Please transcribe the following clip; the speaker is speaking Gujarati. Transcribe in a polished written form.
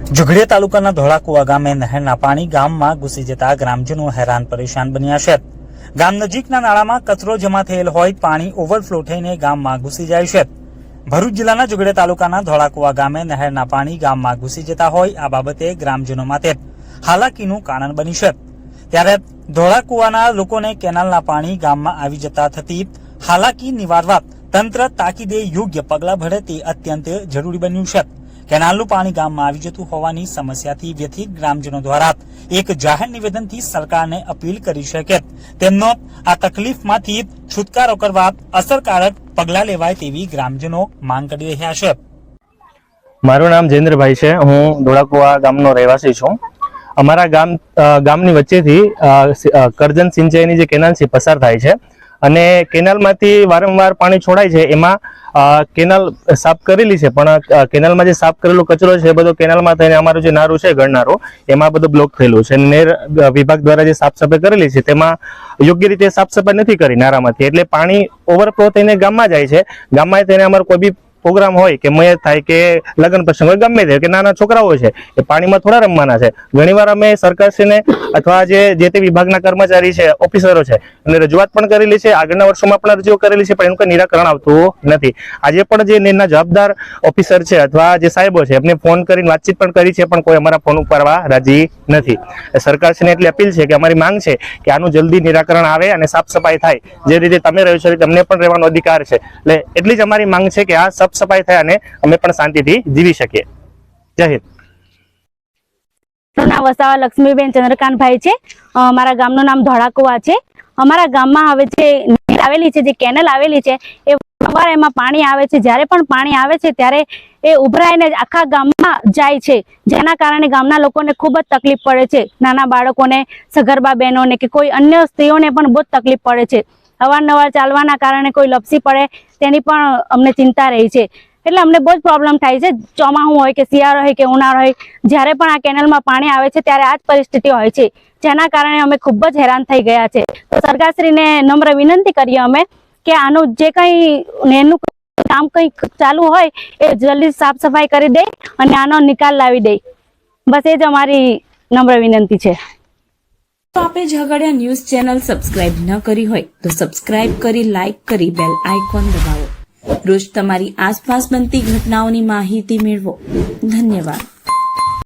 ઝઘડિયા તાલુકાના ધોળાકુવા ગામે નહેરના પાણી ગામમાં ઘૂસી જતા ગ્રામજનો હેરાન પરેશાન બન્યા છે। ગામ નજીકના નાળામાં કચરો જમા થયેલ હોય પાણી ઓવરફ્લો થઈને ગામમાં ઘૂસી જાય છે। ભરૂચ જિલ્લાના ઝઘડિયા તાલુકાના ધોળાકુવા ગામે નહેરના પાણી ગામમાં ઘૂસી જતા હોય આ બાબતે ગ્રામજનો માટે હાલાકીનું કારણ બની છે। ત્યારે ધોળાકુવાના લોકોને કેનાલના પાણી ગામમાં આવી જતા થતી હાલાકી નિવારવા તંત્ર તાકીદે યોગ્ય પગલાં ભરે તે અત્યંત જરૂરી બન્યું છે। કેનાલનું પાણી ગામમાં આવી જતું હોવાની સમસ્યાથી વ્યથિત ગ્રામજનો દ્વારા એક જાહેર નિવેદનથી સરકારને અપીલ કરી છે કે તેમનો આ તકલીફમાંથી છુટકારો કરવા અસરકારક પગલાં લેવાય તેવી ગ્રામજનો માંગ કરી રહ્યા છે। મારું નામ જયેન્દ્રભાઈ છે। હું ધોળાકુવા ગામનો રહેવાસી છું। અમારા ગામની વચ્ચેથી કરજણ સિંચાઈની જે કેનાલ છે પસાર થાય છે અને કેનાલમાંથી વારંવાર પાણી છોડાય છે। એમાં કેનાલ સાફ કરેલી છે પણ કેનાલમાં જે સાફ કરેલો કચરો છે બધો કેનાલમાં થઈને અમારું જે નારું છે ગળનારું એમાં બધું બ્લોક થયેલું છે। નેર વિભાગ દ્વારા જે સાફ સફાઈ કરેલી છે તેમાં યોગ્ય રીતે સાફ સફાઈ નથી કરી નારામાંથી, એટલે પાણી ઓવરફ્લો થઈને ગામમાં જાય છે। ગામમાં થઈને અમારો કોઈ બી પ્રોગ્રામ હોય કે મયત થાય કે લગ્ન પ્રસંગ હોય ગમે તે કે નાના છોકરાઓ છે એ પાણીમાં થોડા રમવાના છે। ઘણીવાર અમે સરકારશ્રીને અથવા જે તે વિભાગના કર્મચારી છે ઓફિસરો છે એમને રજૂઆત પણ કરેલી છે, આગળના વર્ષોમાં પણ અરજીઓ કરેલી છે, પણ એનું કોઈ નિરાકરણ આવતું નથી। આજે પણ જે નેરના જવાબદાર ઓફિસર છે અથવા જે સાહેબો છે એમને ફોન કરીને વાતચીત પણ કરી છે પણ કોઈ અમારા ફોન ઉપાડવા રાજી નથી। સરકારશ્રીને એટલી અપીલ છે કે અમારી માંગ છે કે આનું જલ્દી નિરાકરણ આવે અને સાફ સફાઈ થાય। જે રીતે તમે રહ્યો છો તમને પણ રહેવાનો અધિકાર છે, એટલે એટલી જ અમારી માંગ છે કે આ સાફ સફાઈ થાય અને અમે પણ શાંતિથી જીવી શકીએ। જય હિન્દ। નામ વસાવા લક્ષ્મીબેન ચંદ્રકાંતભાઈ છે। અમારા ગામનું નામ ધોળાકુવા છે। અમારા ગામમાં હવે જે નહેર આવેલી છે, જે કેનલ આવેલી છે એ વારંવાર એમાં પાણી આવે છે। જ્યારે પણ પાણી આવે છે ત્યારે એ ઉભરાઈને આખા ગામમાં જાય છે, જેના કારણે ગામના લોકોને ખૂબ જ તકલીફ પડે છે। નાના બાળકોને, સગર્ભા બહેનોને કે કોઈ અન્ય સ્ત્રીઓને પણ બહુ જ તકલીફ પડે છે। અવારનવાર ચાલવાના કારણે કોઈ લપસી પડે તેની પણ અમને ચિંતા રહી છે, એટલે અમને બહુ જ પ્રોબ્લેમ થાય છે। ચોમાસું હોય કે શિયાળો હોય કે ઉનાળો હોય, જ્યારે પણ આ કેનલમાં પાણી આવે છે ત્યારે આ જ પરિસ્થિતિ હોય છે, જેના કારણે અમે ખૂબ જ હેરાન થઈ ગયા છે। તો સરકારશ્રીને નમ્ર વિનંતી કરીએ અમે કે આનું જે કંઈ નેનું કામ કંઈ ચાલુ હોય એ જલ્દી સાફ સફાઈ કરી દે અને આનો નિકાલ લાવી દે, બસ એ જ અમારી નમ્ર વિનંતી છે। તો આપે ઝઘડિયા ન્યૂઝ ચેનલ સબસ્ક્રાઇબ ન કરી હોય તો સબસ્ક્રાઇબ કરી, લાઇક કરી, બેલ આઇકોન દબાવો। રોજ તમારી આસપાસ બનતી ઘટનાઓની માહિતી મેળવો। ધન્યવાદ।